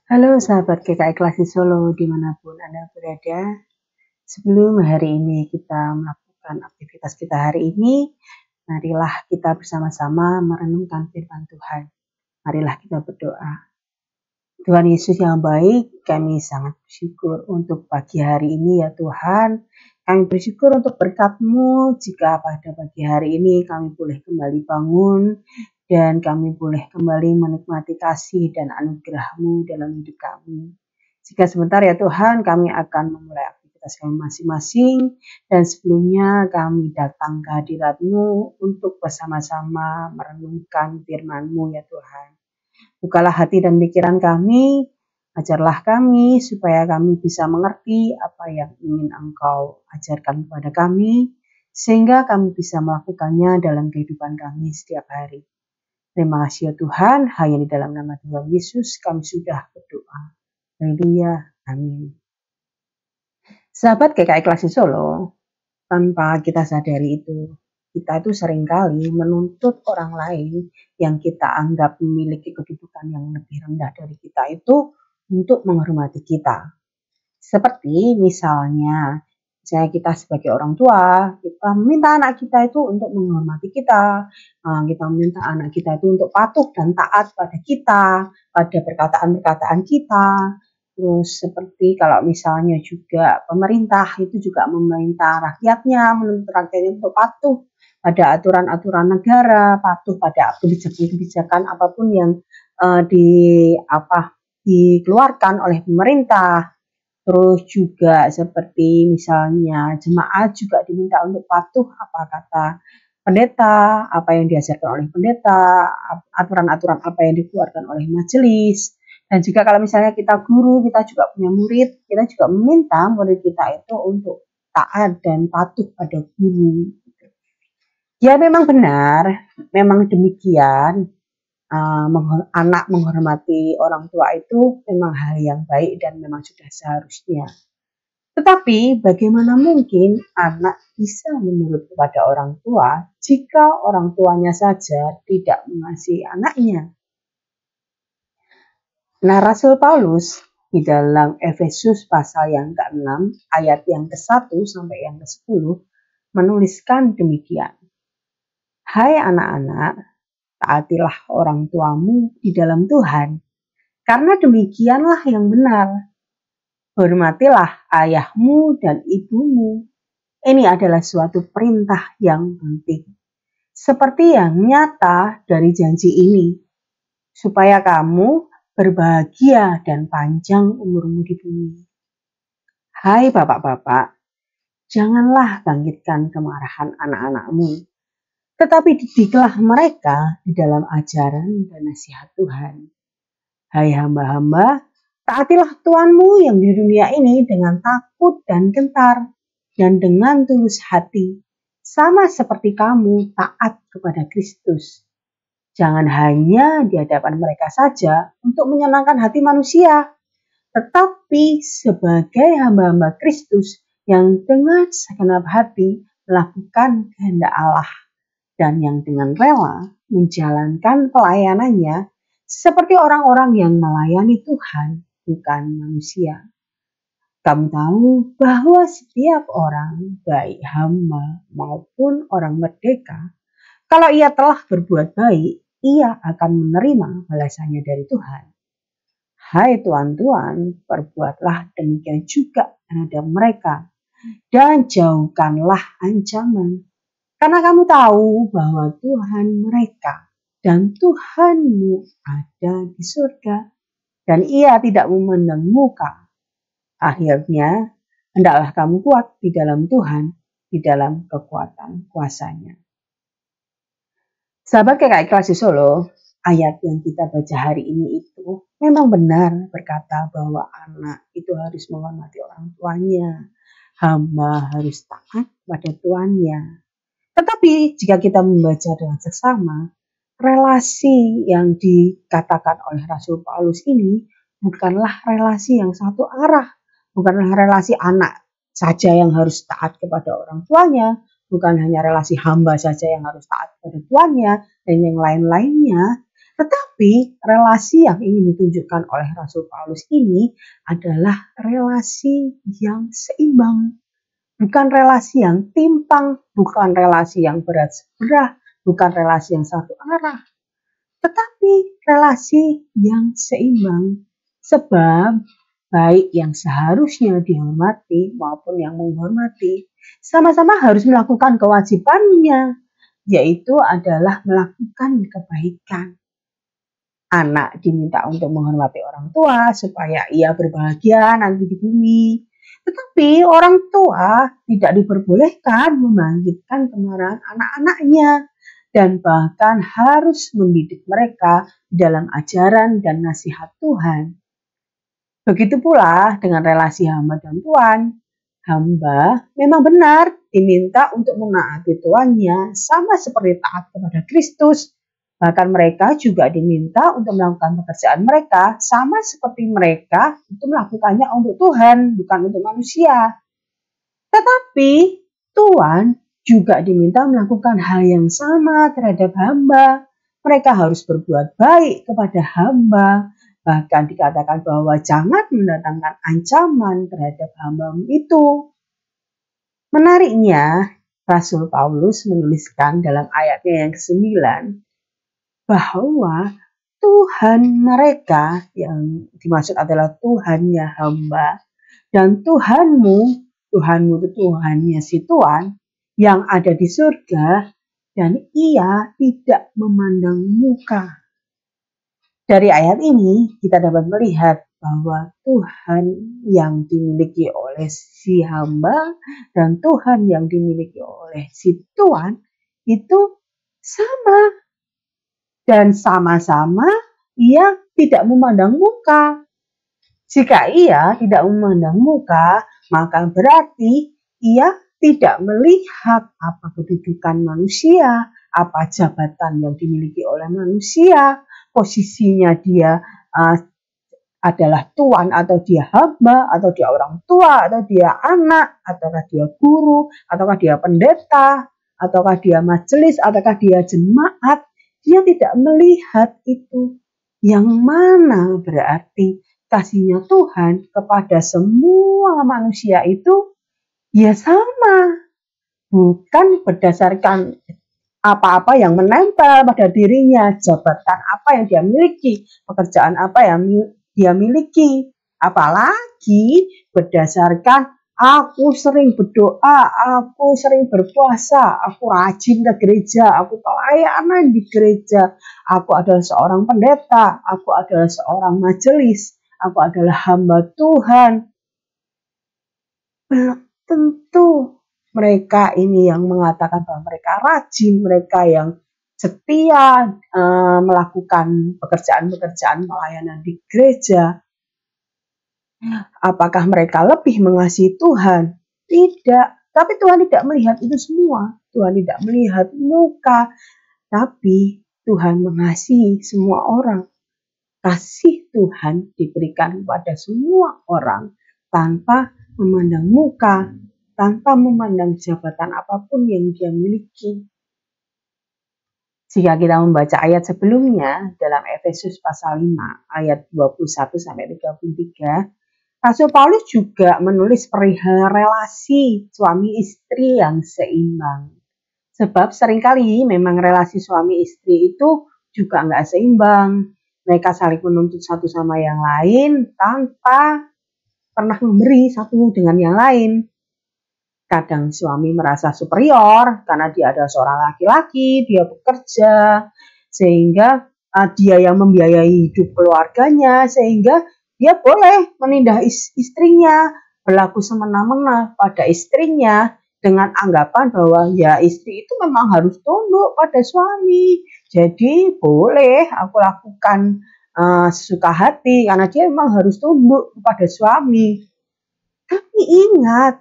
Halo sahabat GKI Klasi Solo dimanapun Anda berada. Sebelum hari ini kita melakukan aktivitas kita hari ini, marilah kita bersama-sama merenungkan firman Tuhan. Marilah kita berdoa. Tuhan Yesus yang baik, kami sangat bersyukur untuk pagi hari ini ya Tuhan. Kami bersyukur untuk berkat-Mu jika pada pagi hari ini kami boleh kembali bangun dan kami boleh kembali menikmati kasih dan anugerah-Mu dalam hidup kami. Jika sebentar ya Tuhan, kami akan memulai aktivitas kami masing-masing dan sebelumnya kami datang ke hadirat-Mu untuk bersama-sama merenungkan firman-Mu ya Tuhan. Bukalah hati dan pikiran kami, ajarlah kami supaya kami bisa mengerti apa yang ingin Engkau ajarkan kepada kami, sehingga kami bisa melakukannya dalam kehidupan kami setiap hari. Terima kasih ya Tuhan, hanya di dalam nama Tuhan Yesus kami sudah berdoa. Haleluya, amin. Sahabat GKI Klasi Solo, tanpa kita sadari kita itu seringkali menuntut orang lain yang kita anggap memiliki kedudukan yang lebih rendah dari kita itu untuk menghormati kita. Seperti misalnya kita sebagai orang tua, kita meminta anak kita itu untuk menghormati kita. Kita meminta anak kita itu untuk patuh dan taat pada kita, pada perkataan-perkataan kita. Terus seperti kalau misalnya juga pemerintah itu juga meminta rakyatnya, menuntut rakyatnya untuk patuh pada aturan-aturan negara, patuh pada kebijakan-kebijakan apapun yang dikeluarkan oleh pemerintah. Terus juga seperti misalnya jemaat juga diminta untuk patuh apa kata pendeta, apa yang diajarkan oleh pendeta, aturan-aturan apa yang dikeluarkan oleh majelis. Dan juga kalau misalnya kita guru, kita juga punya murid, kita juga meminta murid kita itu untuk taat dan patuh pada guru. Ya memang benar, memang demikian. Anak menghormati orang tua itu memang hal yang baik dan memang sudah seharusnya. Tetapi bagaimana mungkin anak bisa menurut kepada orang tua jika orang tuanya saja tidak mengasihi anaknya? Nah, Rasul Paulus di dalam Efesus pasal yang ke-6 ayat yang ke-1 sampai yang ke-10 menuliskan demikian. Hai anak-anak, taatilah orang tuamu di dalam Tuhan, karena demikianlah yang benar. Hormatilah ayahmu dan ibumu. Ini adalah suatu perintah yang penting. Seperti yang nyata dari janji ini, supaya kamu berbahagia dan panjang umurmu di bumi. Hai bapak-bapak, janganlah bangkitkan kemarahan anak-anakmu, tetapi didiklah mereka di dalam ajaran dan nasihat Tuhan. Hai hamba-hamba, taatilah Tuhanmu yang di dunia ini dengan takut dan gentar dan dengan tulus hati, sama seperti kamu taat kepada Kristus. Jangan hanya di hadapan mereka saja untuk menyenangkan hati manusia, tetapi sebagai hamba-hamba Kristus yang dengan segenap hati melakukan kehendak Allah dan yang dengan rela menjalankan pelayanannya seperti orang-orang yang melayani Tuhan, bukan manusia. Kamu tahu bahwa setiap orang, baik hamba maupun orang merdeka, kalau ia telah berbuat baik, ia akan menerima balasannya dari Tuhan. Hai tuan-tuan, perbuatlah demikian juga terhadap mereka, dan jauhkanlah ancaman. Karena kamu tahu bahwa Tuhan mereka dan Tuhanmu ada di surga, dan ia tidak memandang muka. Akhirnya, hendaklah kamu kuat di dalam Tuhan, di dalam kekuatan kuasanya. Sahabat GKI Klasi Solo, ayat yang kita baca hari ini itu memang benar berkata bahwa anak itu harus menghormati orang tuanya, hamba harus taat pada tuannya. Tetapi jika kita membaca dengan seksama, relasi yang dikatakan oleh Rasul Paulus ini bukanlah relasi yang satu arah, bukanlah relasi anak saja yang harus taat kepada orang tuanya, bukan hanya relasi hamba saja yang harus taat kepada tuannya dan yang lain-lainnya. Tetapi relasi yang ingin ditunjukkan oleh Rasul Paulus ini adalah relasi yang seimbang. Bukan relasi yang timpang, bukan relasi yang berat sebelah, bukan relasi yang satu arah, tetapi relasi yang seimbang. Sebab baik yang seharusnya dihormati maupun yang menghormati sama-sama harus melakukan kewajibannya, yaitu adalah melakukan kebaikan. Anak diminta untuk menghormati orang tua supaya ia berbahagia nanti di bumi. Tetapi orang tua tidak diperbolehkan membangkitkan kemarahan anak-anaknya dan bahkan harus mendidik mereka di dalam ajaran dan nasihat Tuhan. Begitu pula dengan relasi hamba dan tuan. Hamba memang benar diminta untuk menaati tuannya sama seperti taat kepada Kristus. Bahkan mereka juga diminta untuk melakukan pekerjaan mereka sama seperti mereka itu melakukannya untuk Tuhan, bukan untuk manusia. Tetapi Tuhan juga diminta melakukan hal yang sama terhadap hamba. Mereka harus berbuat baik kepada hamba. Bahkan dikatakan bahwa jangan mendatangkan ancaman terhadap hambamu itu. Menariknya, Rasul Paulus menuliskan dalam ayatnya yang ke-9, bahwa Tuhan mereka yang dimaksud adalah Tuhannya hamba dan Tuhanmu itu Tuhannya si Tuhan yang ada di surga dan ia tidak memandang muka. Dari ayat ini kita dapat melihat bahwa Tuhan yang dimiliki oleh si hamba dan Tuhan yang dimiliki oleh si Tuhan itu sama. Dan sama-sama ia tidak memandang muka. Jika ia tidak memandang muka, maka berarti ia tidak melihat apa kedudukan manusia, apa jabatan yang dimiliki oleh manusia, posisinya dia adalah tuan atau dia hamba, atau dia orang tua, atau dia anak, ataukah dia guru, ataukah dia pendeta, ataukah dia majelis, ataukah dia jemaat. Dia tidak melihat itu. Yang mana berarti kasihnya Tuhan kepada semua manusia itu ya sama. Bukan berdasarkan apa-apa yang menempel pada dirinya, jabatan apa yang dia miliki, pekerjaan apa yang dia miliki. Apalagi berdasarkan aku sering berdoa, aku sering berpuasa, aku rajin ke gereja, aku pelayanan di gereja, aku adalah seorang pendeta, aku adalah seorang majelis, aku adalah hamba Tuhan. Belum tentu mereka ini yang mengatakan bahwa mereka rajin, mereka yang setia melakukan pekerjaan-pekerjaan pelayanan di gereja. Apakah mereka lebih mengasihi Tuhan? Tidak. Tapi Tuhan tidak melihat itu semua. Tuhan tidak melihat muka. Tapi Tuhan mengasihi semua orang. Kasih Tuhan diberikan kepada semua orang tanpa memandang muka, tanpa memandang jabatan apapun yang dia miliki. Jika kita membaca ayat sebelumnya dalam Efesus pasal 5 ayat 21-33, Rasul Paulus juga menulis perihal relasi suami istri yang seimbang. Sebab seringkali memang relasi suami istri itu juga nggak seimbang. Mereka saling menuntut satu sama yang lain tanpa pernah memberi satu dengan yang lain. Kadang suami merasa superior karena dia adalah seorang laki-laki, dia bekerja, sehingga dia yang membiayai hidup keluarganya, sehingga dia boleh menindah istrinya, berlaku semena-mena pada istrinya dengan anggapan bahwa ya istri itu memang harus tunduk pada suami. Jadi boleh aku lakukan sesuka hati karena dia memang harus tunduk kepada suami. Tapi ingat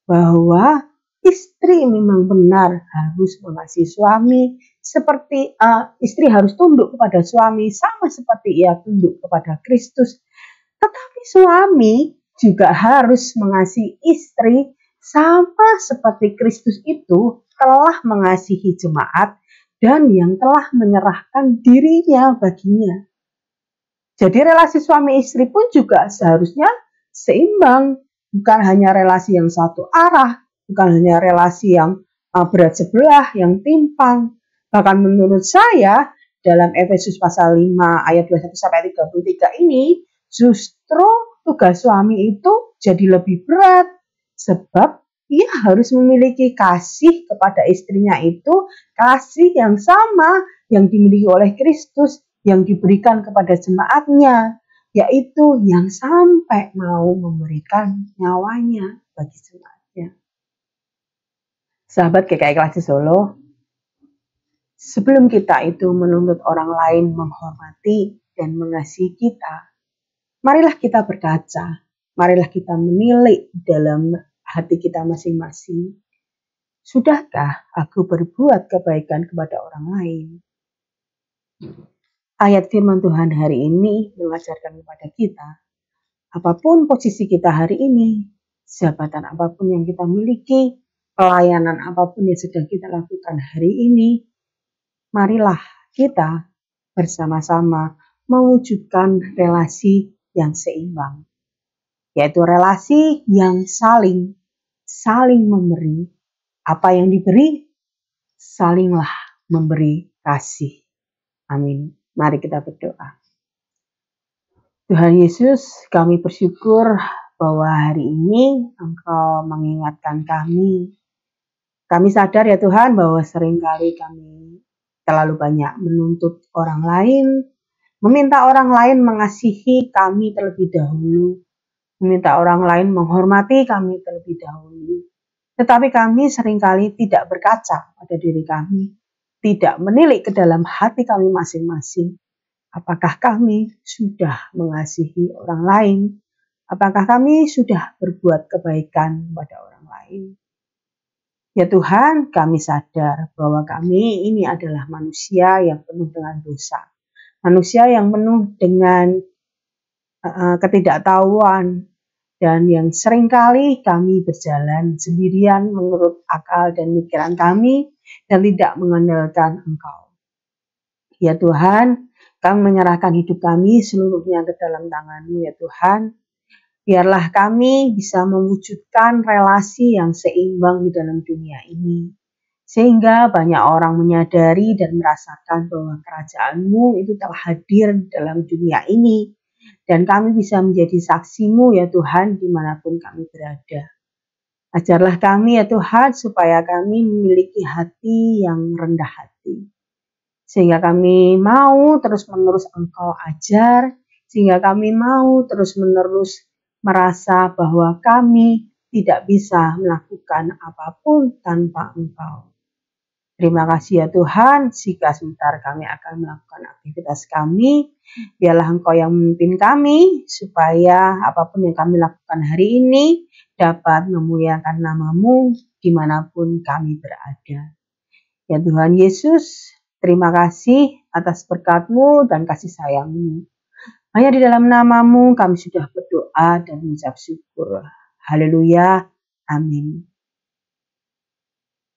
bahwa istri memang benar harus mengasihi suami seperti istri harus tunduk kepada suami sama seperti ia tunduk kepada Kristus. Tetapi suami juga harus mengasihi istri sama seperti Kristus itu telah mengasihi jemaat dan yang telah menyerahkan dirinya baginya. Jadi relasi suami istri pun juga seharusnya seimbang, bukan hanya relasi yang satu arah, bukan hanya relasi yang berat sebelah, yang timpang. Bahkan menurut saya dalam Efesus pasal 5 ayat 21 sampai 33 ini justru tugas suami itu jadi lebih berat, sebab ia harus memiliki kasih kepada istrinya itu, kasih yang sama yang dimiliki oleh Kristus yang diberikan kepada jemaatnya, yaitu yang sampai mau memberikan nyawanya bagi jemaatnya. Sahabat GKI Kelas Solo, sebelum kita itu menuntut orang lain menghormati dan mengasihi kita, marilah kita berkaca, marilah kita menilik dalam hati kita masing-masing. Sudahkah aku berbuat kebaikan kepada orang lain? Ayat firman Tuhan hari ini mengajarkan kepada kita, apapun posisi kita hari ini, jabatan apapun yang kita miliki, pelayanan apapun yang sedang kita lakukan hari ini, marilah kita bersama-sama mewujudkan relasi yang seimbang, yaitu relasi yang saling memberi. Apa yang diberi, salinglah memberi kasih. Amin. Mari kita berdoa. Tuhan Yesus, kami bersyukur bahwa hari ini Engkau mengingatkan kami. Kami sadar ya Tuhan bahwa seringkali kami terlalu banyak menuntut orang lain, meminta orang lain mengasihi kami terlebih dahulu, meminta orang lain menghormati kami terlebih dahulu. Tetapi kami seringkali tidak berkaca pada diri kami, tidak menilik ke dalam hati kami masing-masing. Apakah kami sudah mengasihi orang lain? Apakah kami sudah berbuat kebaikan kepada orang lain? Ya Tuhan, kami sadar bahwa kami ini adalah manusia yang penuh dengan dosa. Manusia yang penuh dengan ketidaktahuan, dan yang seringkali kami berjalan sendirian menurut akal dan pikiran kami dan tidak mengandalkan Engkau. Ya Tuhan, kami menyerahkan hidup kami seluruhnya ke dalam tangan-Mu ya Tuhan. Biarlah kami bisa mewujudkan relasi yang seimbang di dalam dunia ini. Sehingga banyak orang menyadari dan merasakan bahwa kerajaan-Mu itu telah hadir dalam dunia ini. Dan kami bisa menjadi saksi-Mu ya Tuhan dimanapun kami berada. Ajarlah kami ya Tuhan supaya kami memiliki hati yang rendah hati. Sehingga kami mau terus-menerus Engkau ajar. Sehingga kami mau terus-menerus merasa bahwa kami tidak bisa melakukan apapun tanpa Engkau. Terima kasih ya Tuhan, jika sebentar kami akan melakukan aktivitas kami, biarlah Engkau yang memimpin kami, supaya apapun yang kami lakukan hari ini dapat memuliakan nama-Mu dimanapun kami berada. Ya Tuhan Yesus, terima kasih atas berkat-Mu dan kasih sayang-Mu. Hanya di dalam nama-Mu kami sudah berdoa dan mengucap syukur. Haleluya, amin.